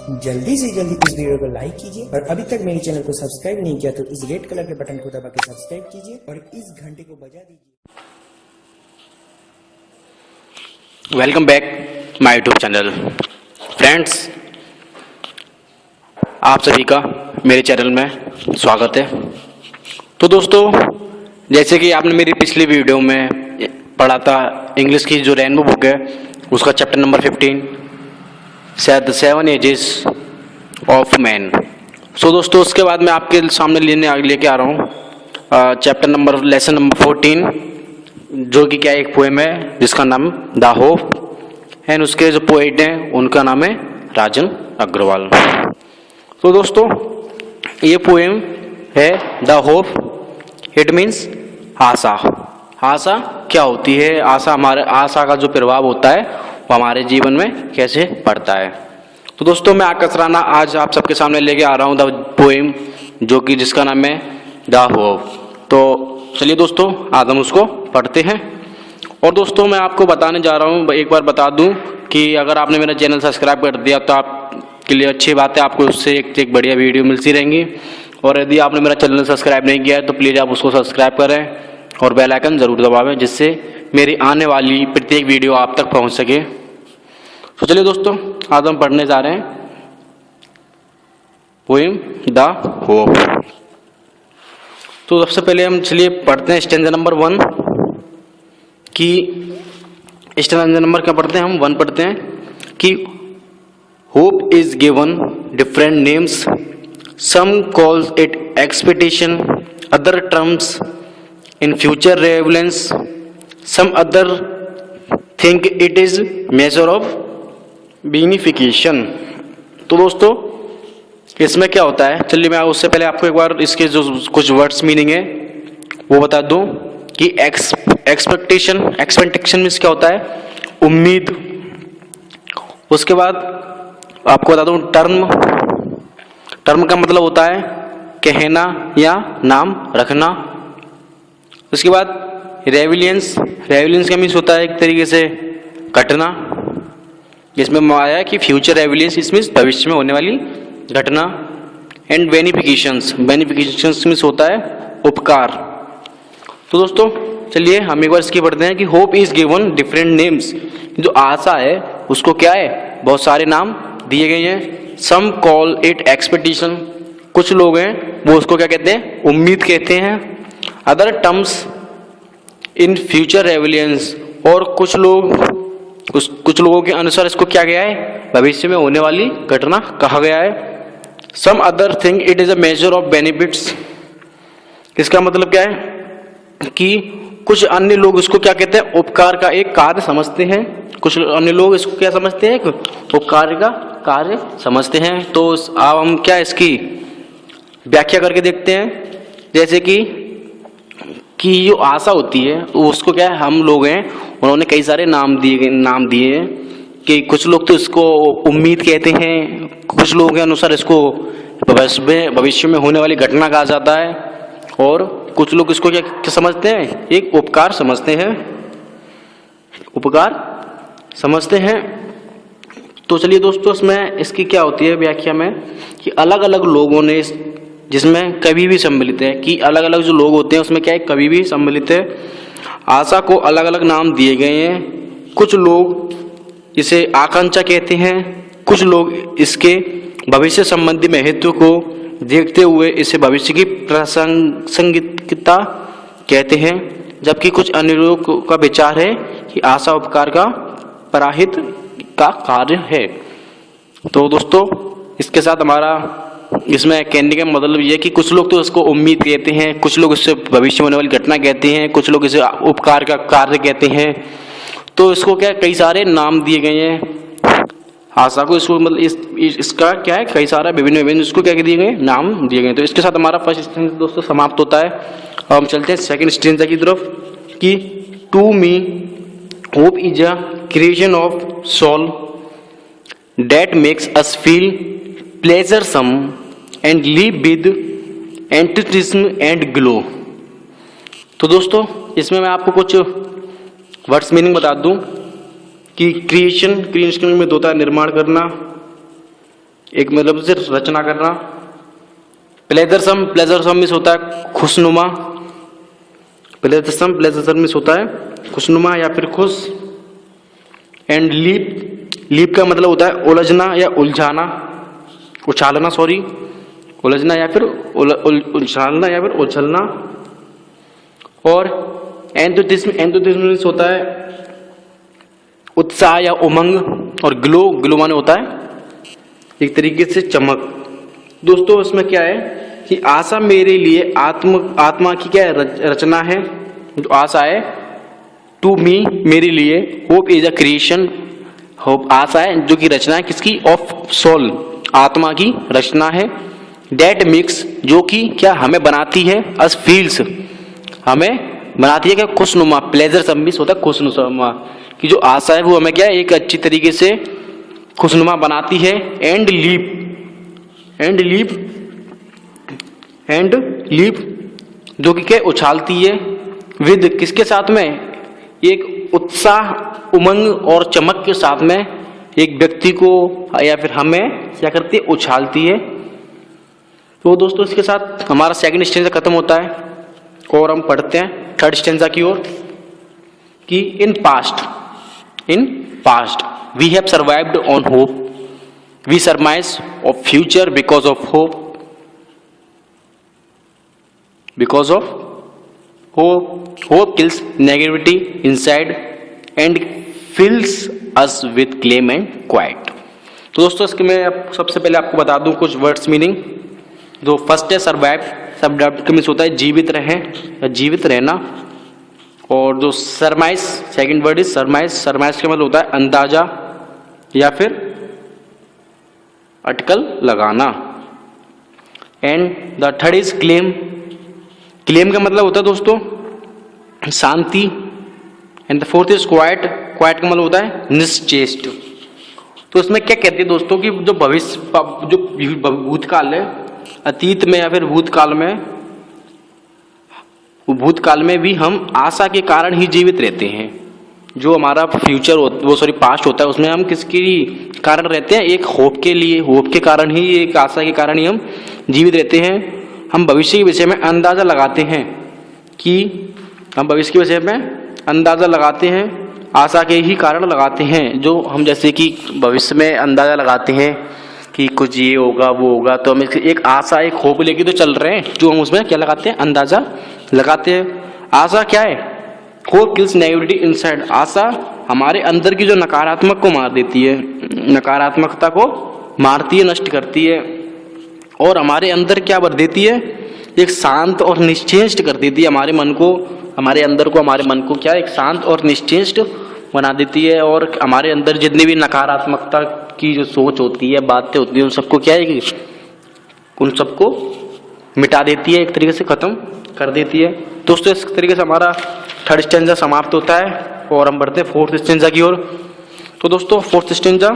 जल्दी से जल्दी इस वीडियो को लाइक कीजिए और अभी तक मेरे चैनल को सब्सक्राइब नहीं किया तो इस रेड कलर के बटन को दबा के सब्सक्राइब कीजिए और इस घंटे को बजा दीजिए। Welcome back my YouTube channel. Friends, आप सभी का मेरे चैनल में स्वागत है। तो दोस्तों, जैसे कि आपने मेरी पिछली वीडियो में पढ़ा था, इंग्लिश की जो रेनबो बुक है उसका chapter number 15 the 7 ages of man. So दोस्तों, उसके बाद मैं आपके सामने लेके आ रहा हूँ लेसन नंबर 14, जो कि क्या एक पोएम है जिसका नाम द होप, एंड उसके जो पोएट हैं उनका नाम है राजन अग्रवाल। तो दोस्तों, ये पोएम है द होप। इट मीन्स आशा। आशा क्या होती है, आशा का जो प्रभाव होता है वो हमारे जीवन में कैसे पड़ता है। तो दोस्तों, मैं आकाश राणा आज आप सबके सामने लेके आ रहा हूँ द पोएम, जो कि जिसका नाम है द होप। तो चलिए दोस्तों, आज हम उसको पढ़ते हैं। और दोस्तों, मैं आपको बताने जा रहा हूँ, एक बार बता दूँ कि अगर आपने मेरा चैनल सब्सक्राइब कर दिया तो आपके लिए अच्छी बात है, आपको उससे एक बढ़िया वीडियो मिलती रहेंगी। और यदि आपने मेरा चैनल सब्सक्राइब नहीं किया है तो प्लीज़ आप उसको सब्सक्राइब करें और बेल आइकन ज़रूर दबावें, जिससे मेरी आने वाली प्रत्येक वीडियो आप तक पहुंच सके। तो चलिए दोस्तों, आज हम पढ़ने जा रहे हैं पोएम द होप। तो सबसे पहले हम चलिए पढ़ते हैं स्टैंजा नंबर 1 की। स्टैंजा नंबर क्या पढ़ते हैं हम? 1 पढ़ते हैं कि hope is given different names, some calls it expectation, other terms in future relevance, some other think it is measure of benefication। तो दोस्तों, इसमें क्या होता है, चलिए मैं उससे पहले आपको एक बार इसके जो कुछ वर्ड्स मीनिंग है वो बता दूं कि एक्सपेक्टेशन मीन्स क्या होता है? उम्मीद। उसके बाद आपको बता दूं टर्म का मतलब होता है कहना या नाम रखना। उसके बाद रेविलियंस का मीन्स होता है एक तरीके से घटना, जिसमें आया है कि फ्यूचर रेविलियंस इस मीन्स भविष्य में होने वाली घटना। एंड बेनिफिकेशंस मीन्स होता है उपकार। तो दोस्तों, चलिए हम एक बार इसकी पढ़ते हैं कि hope is given different names. जो आशा है उसको क्या है, बहुत सारे नाम दिए गए हैं। सम कॉल इट एक्सपेक्टेशन, कुछ लोग हैं वो उसको क्या कहते हैं? उम्मीद कहते हैं। अदर टर्म्स इन फ्यूचर रेविलियंस, और कुछ लोगों के अनुसार इसको क्या गया है? भविष्य में होने वाली घटना कहा गया है। Some other thing it is a measure of benefits. इसका मतलब क्या है कि कुछ अन्य लोग इसको क्या कहते हैं? उपकार का एक कार्य समझते हैं। कुछ अन्य लोग इसको क्या समझते हैं? उपकार का कार्य समझते हैं। तो अब हम क्या इसकी व्याख्या करके देखते हैं। जैसे कि जो आशा होती है उसको क्या है, हम लोग हैं उन्होंने कई सारे नाम दिए हैं कि कुछ लोग तो इसको उम्मीद कहते हैं, कुछ लोगों के अनुसार इसको भविष्य में होने वाली घटना कहा जाता है, और कुछ लोग इसको क्या समझते हैं? एक उपकार समझते हैं। तो चलिए दोस्तों, इसमें इसकी क्या होती है व्याख्या में कि अलग अलग लोगों ने जिसमें कवि भी सम्मिलित है, कि अलग अलग जो लोग होते हैं उसमें क्या है, कवि भी सम्मिलित है। आशा को अलग अलग नाम दिए गए हैं। कुछ लोग इसे आकांक्षा कहते हैं, कुछ लोग इसके भविष्य संबंधी महत्व को देखते हुए इसे भविष्य की प्रासंगिकता कहते हैं, जबकि कुछ अन्य लोगों का विचार है कि आशा उपकार का पराहित का कार्य है। तो दोस्तों, इसके साथ हमारा इसमें कहने का मतलब ये है कि कुछ लोग तो इसको उम्मीद कहते हैं, कुछ लोग इससे भविष्य में होने वाली घटना कहते हैं, कुछ लोग इसे उपकार का कार्य कहते हैं। तो इसको क्या कई सारे नाम दिए गए हैं आशा को। इसको मतलब इसका क्या है, कई सारा विभिन्न इसको क्या दिए गए, नाम दिए गए। तो इसके साथ हमारा फर्स्ट स्टेंजा दोस्तों समाप्त होता है। अब हम चलते हैं सेकंड स्टेंजा की तरफ कि to me hope is a creation of soul that makes us feel pleasuresome and live with enthusiasm and glow। तो दोस्तों, इसमें मैं आपको कुछ वर्ड्स मीनिंग बता दूं कि क्रिएशन में होता है निर्माण करना, एक मतलब से रचना करना। प्लेजरसम, प्लेजरसम मीन्स होता है खुशनुमा, प्लेजरसम, प्लेजरसम मीन्स होता है खुशनुमा या फिर खुश। एंड लीप, लीप का मतलब होता है उलझना या उलझाना, उछालना, सॉरी, उलझना या फिर उछालना या फिर उछलना। और एंथुसिज्म, एंथुसिज्म मीन्स होता है उत्साह या उमंग। और ग्लो, ग्लो माने होता है एक तरीके से चमक। दोस्तों इसमें क्या है कि आशा मेरे लिए आत्मा की क्या है, रचना है। जो आशा है टू मी, मेरे लिए। Hope is a creation, hope आशा है जो कि रचना है किसकी, ऑफ सोल, आत्मा की रचना है। डेट मिक्स, जो कि क्या हमें बनाती है, अस फील्स, हमें बनाती है क्या, खुशनुमा। प्लेजर सम्मिस होता है खुशनुमा, कि जो आशा है वो हमें क्या एक अच्छी तरीके से खुशनुमा बनाती है। And leap, and leap, and leap जो कि क्या उछालती है। विद किसके साथ में, एक उत्साह, उमंग और चमक के साथ में एक व्यक्ति को या फिर हमें क्या करती है, उछालती है। तो दोस्तों इसके साथ हमारा सेकंड स्टेंजा खत्म होता है और हम पढ़ते हैं थर्ड स्टेंजा की ओर कि in past we have survived on hope, we surmise of future because of hope, because of hope, hope kills negativity inside and fills us with calm and quiet. तो दोस्तों इसके मैं सबसे पहले आपको बता दूं कुछ वर्ड्स मीनिंग। जो फर्स्ट है सर्वाइव, सर्वाइव का मीन्स होता है जीवित रहें या जीवित रहना। और जो surmise, second word is surmise, surmise का मतलब होता है अंदाजा या फिर अटकल लगाना। And the third is calm, calm का मतलब होता है दोस्तों शांति। And the fourth is quiet, quiet का मतलब होता है निश्चेष्ट। तो इसमें क्या कहते हैं दोस्तों कि जो भविष्य, जो भूतकाल है, अतीत में या फिर भूतकाल में, भूतकाल में भी हम आशा के कारण ही जीवित रहते हैं। जो हमारा फ्यूचर वो सॉरी पास्ट होता है उसमें हम किसके कारण रहते हैं, एक होप के लिए, होप के कारण ही, एक आशा के कारण ही हम जीवित रहते हैं। हम भविष्य के विषय में अंदाजा लगाते हैं कि हम भविष्य के विषय में अंदाजा लगाते हैं, आशा के ही कारण लगाते हैं। जो हम जैसे कि भविष्य में अंदाजा लगाते हैं कि कुछ ये होगा वो होगा, तो हम एक आशा, एक होप लेके तो चल रहे हैं, जो हम उसमें क्या लगाते हैं, अंदाजा लगाते हैं। आशा क्या है, होप किल्स नेगेटिविटी इनसाइड, आशा हमारे अंदर की जो नकारात्मक को मार देती है, नकारात्मकता को मारती है, नष्ट करती है। और हमारे अंदर क्या भर देती है, एक शांत और निश्चेष्ट कर देती है हमारे मन को, हमारे अंदर को, हमारे मन को क्या एक शांत और निश्चेष्ट बना देती है। और हमारे अंदर जितनी भी नकारात्मकता की जो सोच होती है, बातें होती है, उन सबको क्या है, उन सबको मिटा देती है, एक तरीके से खत्म कर देती है। दोस्तों इस तरीके से हमारा थर्ड स्टेंजा समाप्त होता है और हम बढ़ते हैं फोर्थ स्टेंजा की ओर। तो दोस्तों फोर्थ स्टेंजा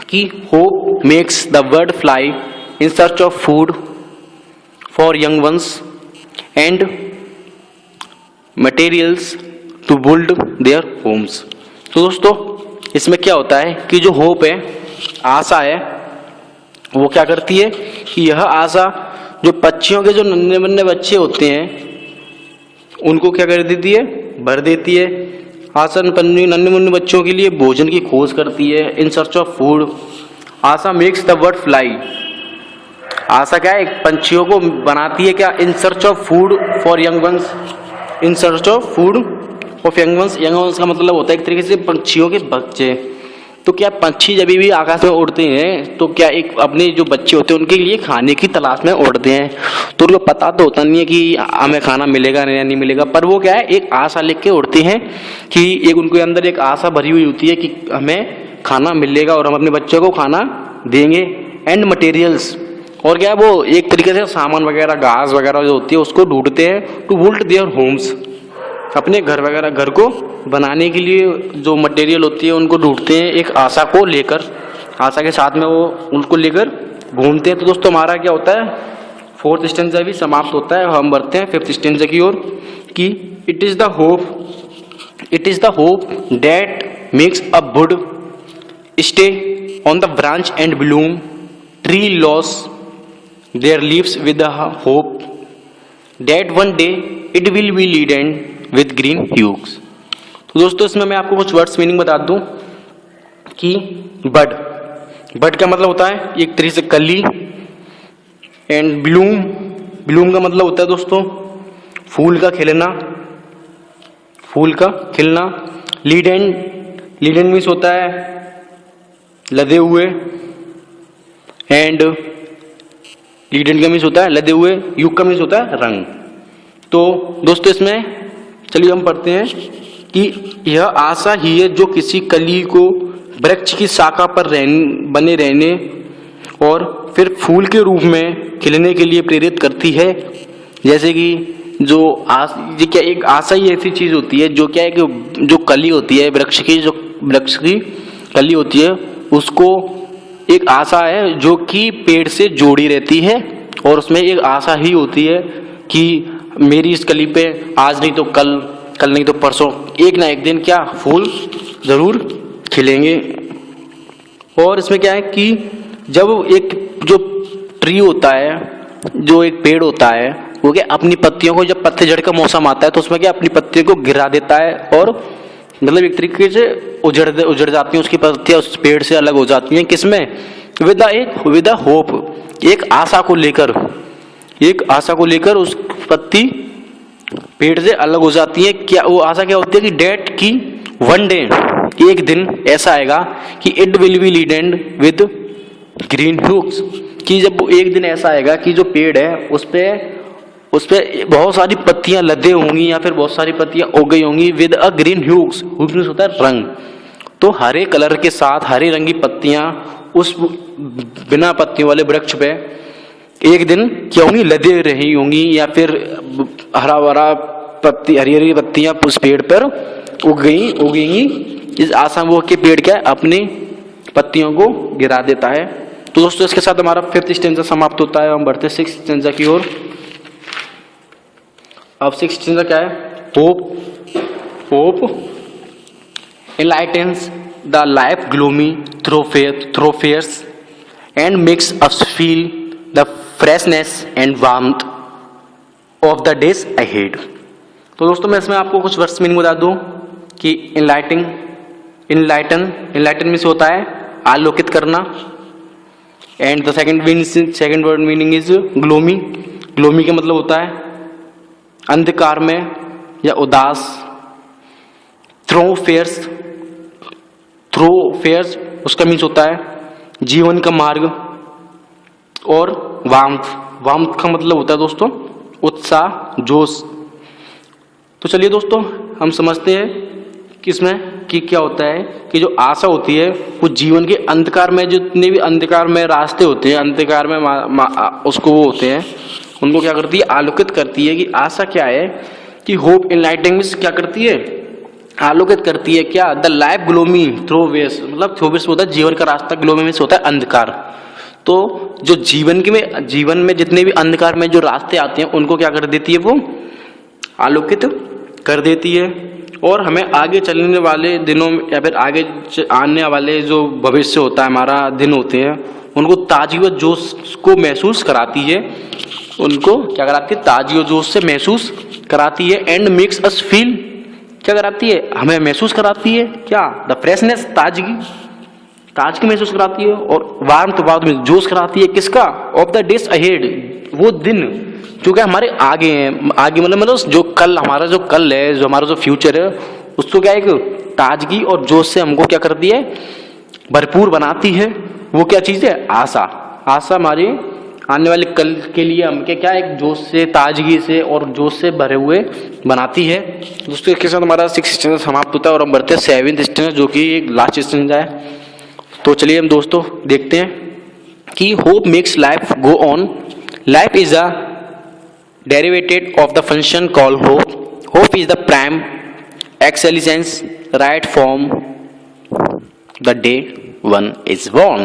की hope makes the bird fly in search of food for young ones and materials to build their homes. तो दोस्तों इसमें क्या होता है कि जो होप है, आशा है, वो क्या करती है कि यह आशा जो पक्षियों के जो नन्हे मुन्ने बच्चे होते हैं उनको क्या कर देती है, भर देती है। आशा नन्हे मुन्ने बच्चों के लिए भोजन की खोज करती है, इन सर्च ऑफ फूड। आशा मेक्स द बर्ड फ्लाई, आशा क्या है, पंछियों को बनाती है क्या, in search of food for young ones, in search of food of young ones. Young ones का मतलब होता है एक तरीके से पंछियों के बच्चे। तो क्या पंछी जब भी आकाश में उड़ते हैं तो क्या एक अपने जो बच्चे होते हैं उनके लिए खाने की तलाश में उड़ते हैं। तो उनको पता तो होता नहीं है कि हमें खाना मिलेगा या नहीं मिलेगा, पर वो क्या है एक आशा लेके उड़ते हैं कि एक उनके अंदर एक आशा भरी हुई होती है कि हमें खाना मिलेगा और हम अपने बच्चों को खाना देंगे। एंड मटेरियल्स, और क्या है वो एक तरीके से सामान वगैरह, घास वगैरह जो होती है उसको ढूंढते हैं, टू बिल्ड देयर होम्स, अपने घर वगैरह, घर को बनाने के लिए जो मटेरियल होती है उनको ढूंढते हैं एक आशा को लेकर, आशा के साथ में वो उनको लेकर घूमते हैं। तो दोस्तों हमारा क्या होता है, फोर्थ स्टेंजा भी समाप्त होता है। हम बढ़ते हैं फिफ्थ स्टेंजा की ओर कि it is the hope that makes a bird stay on the branch and bloom tree loss their leaves with hope that one day it will be laden with green hues. तो दोस्तों इसमें मैं आपको कुछ words meaning बता दूं कि बड, बड का मतलब होता है एक तरीके से कली, एंड ब्लूम, ब्लूम का मतलब होता है दोस्तों फूल का खिलना, फूल का खिलना। लीडेंड, लीडेंड मीन्स होता है लदे हुए, एंड लीडेंड का मीन्स होता है लदे हुए, युग का मीन्स होता है रंग। तो दोस्तों इसमें चलिए हम पढ़ते हैं कि यह आशा ही है जो किसी कली को वृक्ष की शाखा पर बने रहने और फिर फूल के रूप में खिलने के लिए प्रेरित करती है। जैसे कि जो ये क्या एक आशा ही ऐसी चीज होती है जो क्या है कि जो कली होती है वृक्ष की, जो वृक्ष की कली होती है उसको एक आशा है जो कि पेड़ से जोड़ी रहती है, और उसमें एक आशा ही होती है कि मेरी इस कली पे आज नहीं तो कल, कल नहीं तो परसों, एक ना एक दिन क्या फूल जरूर खिलेंगे। और इसमें क्या है कि जब एक जो ट्री होता है, जो एक पेड़ होता है, वो क्या अपनी पत्तियों को जब पत्तेझड़ का मौसम आता है तो उसमें क्या अपनी पत्तियों को गिरा देता है, और मतलब एक तरीके से उजड़ जाती हैं उसकी पत्तियां, उस पेड़ से अलग हो जाती हैं। किसमें? विद होप, एक आशा को लेकर, एक आशा को लेकर उस पत्ती पेड़ से अलग हो जाती है। क्या वो आशा क्या होती है कि डेट की वन डे, एक दिन ऐसा आएगा कि it will be laden with green hues, कि जब वो एक दिन ऐसा आएगा कि जो पेड़ है उस पे बहुत सारी पत्तियां लदे होंगी या फिर बहुत सारी पत्तियां उग गई होंगी with a green huge, huge होता है रंग, तो हरे कलर के साथ हरे रंग की पत्तियां उस बिना पत्तियों वाले वृक्ष पे एक दिन क्या होंगी, लदे रही होंगी, या फिर हरा भरा पत्ती, हरी हरी पत्तियां उस पेड़ पर उगेंगी। इस आशा वो के पेड़ क्या है अपनी पत्तियों को गिरा देता है। तो दोस्तों इसके साथ हमारा 5th स्टेंजा समाप्त होता है। हम बढ़ते 6th स्टेंजा की ओर। अब 6th स्टेंजा क्या है? Hope, hope enlightens the life gloomy thoroughfares and makes us feel the freshness and warmth of the days ahead। तो दोस्तों मैं इसमें आपको कुछ वर्ड्स मीनिंग बता दूं कि इनलाइटन मीन्स होता है आलोकित करना, and the second word meaning is gloomy, gloomy का मतलब होता है अंधकार में या उदास। थ्रोफेयर्स उसका मीन्स होता है जीवन का मार्ग, और वार्मथ का मतलब होता है दोस्तों उत्साह, जोश। तो चलिए दोस्तों हम समझते हैं कि इसमें कि क्या होता है कि जो आशा होती है वो जीवन के अंधकार में, जितने भी अंधकार में रास्ते होते हैं, अंधकार में उसको वो होते हैं, उनको क्या करती है? आलोकित करती है। कि आशा क्या है कि होप इनलाइटिंग क्या करती है? आलोकित करती है। क्या? द लाइफ ग्लोमी थ्रोवेस, मतलब थ्रोवेस होता है जीवन का रास्ता, ग्लोमी में होता है अंधकार। तो जो जीवन में जितने भी अंधकार में जो रास्ते आते हैं उनको क्या कर देती है? वो आलोकित कर देती है, और हमें आगे चलने वाले दिनों में या फिर आगे आने वाले जो भविष्य होता है, हमारा दिन होते हैं, उनको ताजगी व जोश को महसूस कराती है। उनको क्या कराती है? ताजगी व जोश से महसूस कराती है। एंड मेक्स अस फील, क्या कराती है? हमें महसूस कराती है क्या? द फ्रेशनेस, ताजगी महसूस कराती है, और वार्मथ बाद में जोश कराती है। किसका? ऑफ द डेज अहेड, वो दिन जो क्या हमारे आगे हैं, आगे मतलब जो कल, हमारा जो कल है, जो हमारा जो फ्यूचर है, उसको क्या एक ताजगी और जोश से हमको क्या करती है? भरपूर बनाती है। वो क्या चीज है? आशा। आशा हमारी आने वाले कल के लिए हमके क्या एक जोश से, ताजगी से और जोश से भरे हुए बनाती है। दोस्तों इसके साथ हमारा 6th स्टेंजा समाप्त होता है, और हम बढ़ते हैं 7th स्टेंजा जो कि एक लास्ट स्टेंजा है। तो चलिए हम दोस्तों देखते हैं कि hope makes life go on. Life is a derivative of the function called hope. Hope is the prime excellence right from the day one is born।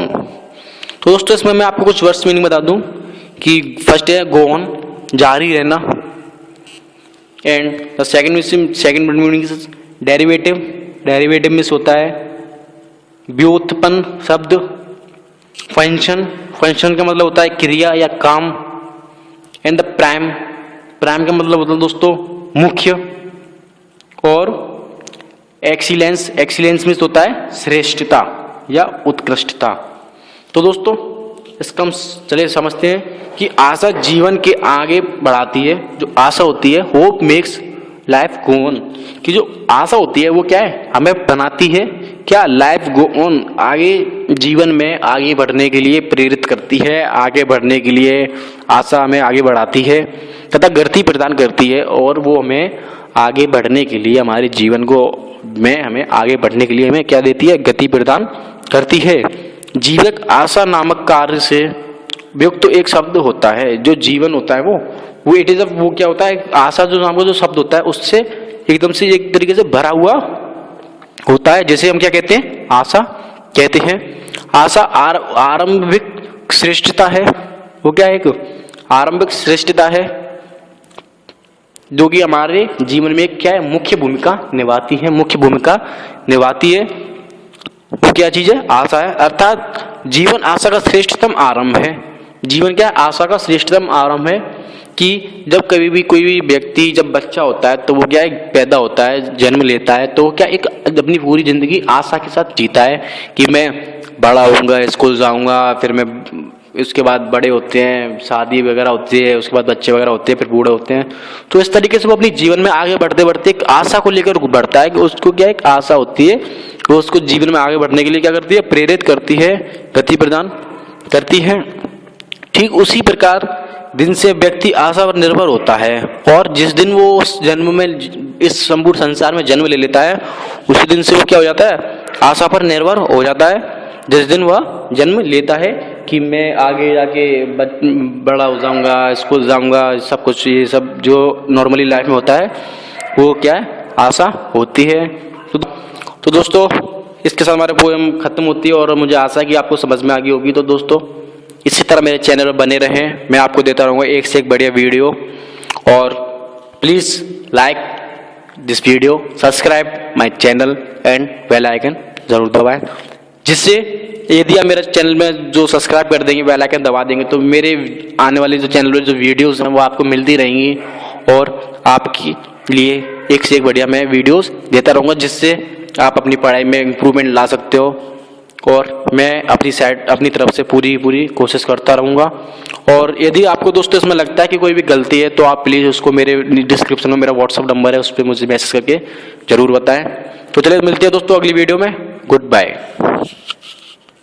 तो दोस्तों इसमें मैं आपको कुछ वर्ड्स मीनिंग बता दूं कि फर्स्ट है गो ऑन, जारी रहना, and the second meaning is derivative means होता है व्युत्पन्न शब्द, फंक्शन फंक्शन का मतलब होता है क्रिया या काम। एंड द प्राइम, प्राइम का मतलब होता है दोस्तों मुख्य। और एक्सीलेंस, एक्सीलेंस मीन्स होता है श्रेष्ठता या उत्कृष्टता। तो दोस्तों इसका हम चलिए समझते हैं कि आशा जीवन के आगे बढ़ाती है। जो आशा होती है, hope makes life go on, कि जो आशा होती है वो क्या है, हमें बनाती है क्या, लाइफ गो ऑन, आगे जीवन में आगे बढ़ने के लिए प्रेरित करती है, आगे बढ़ने के लिए आशा हमें आगे बढ़ाती है तथा गति प्रदान करती है। और वो हमें आगे बढ़ने के लिए, हमारे जीवन को में हमें आगे बढ़ने के लिए हमें क्या देती है, गति प्रदान करती है। जीवक आशा नामक कार्य से युक्त तो एक शब्द होता है, जो जीवन होता है वो इट इज वो क्या होता है, आशा जो नाम का जो शब्द होता है उससे एकदम से एक तरीके से भरा हुआ होता है। जैसे हम क्या कहते हैं, आशा कहते हैं। आशा आरंभिक श्रेष्ठता है, वो क्या है, एक आरंभिक श्रेष्ठता है जो कि हमारे जीवन में क्या है, मुख्य भूमिका निभाती है, मुख्य भूमिका निभाती है। वो क्या चीज है, आशा है। अर्थात जीवन आशा का श्रेष्ठतम आरंभ है। जीवन क्या है, आशा का श्रेष्ठतम आरंभ है। कि जब कभी भी कोई भी व्यक्ति जब बच्चा होता है तो वो क्या है, पैदा होता है, जन्म लेता है, तो क्या एक अपनी पूरी जिंदगी आशा के साथ जीता है कि मैं बड़ा होऊंगा, स्कूल जाऊंगा, फिर मैं उसके बाद बड़े होते हैं, शादी वगैरह होती है, उसके बाद बच्चे वगैरह होते हैं, फिर बूढ़े होते हैं। तो इस तरीके से वो अपनी जीवन में आगे बढ़ते बढ़ते एक आशा को लेकर बढ़ता है कि उसको क्या एक आशा होती है, वो उसको जीवन में आगे बढ़ने के लिए क्या करती है, प्रेरित करती है, गति प्रदान करती है। ठीक उसी प्रकार दिन से व्यक्ति आशा पर निर्भर होता है, और जिस दिन वो उस जन्म में, इस संपूर्ण संसार में जन्म ले लेता है, उसी दिन से वो क्या हो जाता है, आशा पर निर्भर हो जाता है। जिस दिन वह जन्म लेता है कि मैं आगे जाके बड़ा हो जाऊंगा, स्कूल जाऊंगा, सब कुछ ये सब जो नॉर्मली लाइफ में होता है वो क्या है, आशा होती है। तो दोस्तों इसके साथ हमारे पोएम खत्म होती है, और मुझे आशा है कि आपको समझ में आ गई होगी। तो दोस्तों इसी तरह मेरे चैनल पर बने रहें, मैं आपको देता रहूँगा एक से एक बढ़िया वीडियो। और please like this video, subscribe my channel and bell icon ज़रूर दबाएं, जिससे यदि आप मेरे चैनल में जो सब्सक्राइब कर देंगे, बेल आइकन दबा देंगे, तो मेरे आने वाले जो चैनल में जो वीडियोस हैं वो आपको मिलती रहेंगी, और आपके लिए एक से एक बढ़िया मैं वीडियोस देता रहूँगा, जिससे आप अपनी पढ़ाई में इम्प्रूवमेंट ला सकते हो। और मैं अपनी तरफ से पूरी कोशिश करता रहूँगा। और यदि आपको दोस्तों इसमें लगता है कि कोई भी गलती है, तो आप प्लीज़ उसको मेरे डिस्क्रिप्शन में मेरा व्हाट्सअप नंबर है, उस पर मुझे मैसेज करके ज़रूर बताएं। तो चलिए मिलते हैं दोस्तों अगली वीडियो में। Good bye.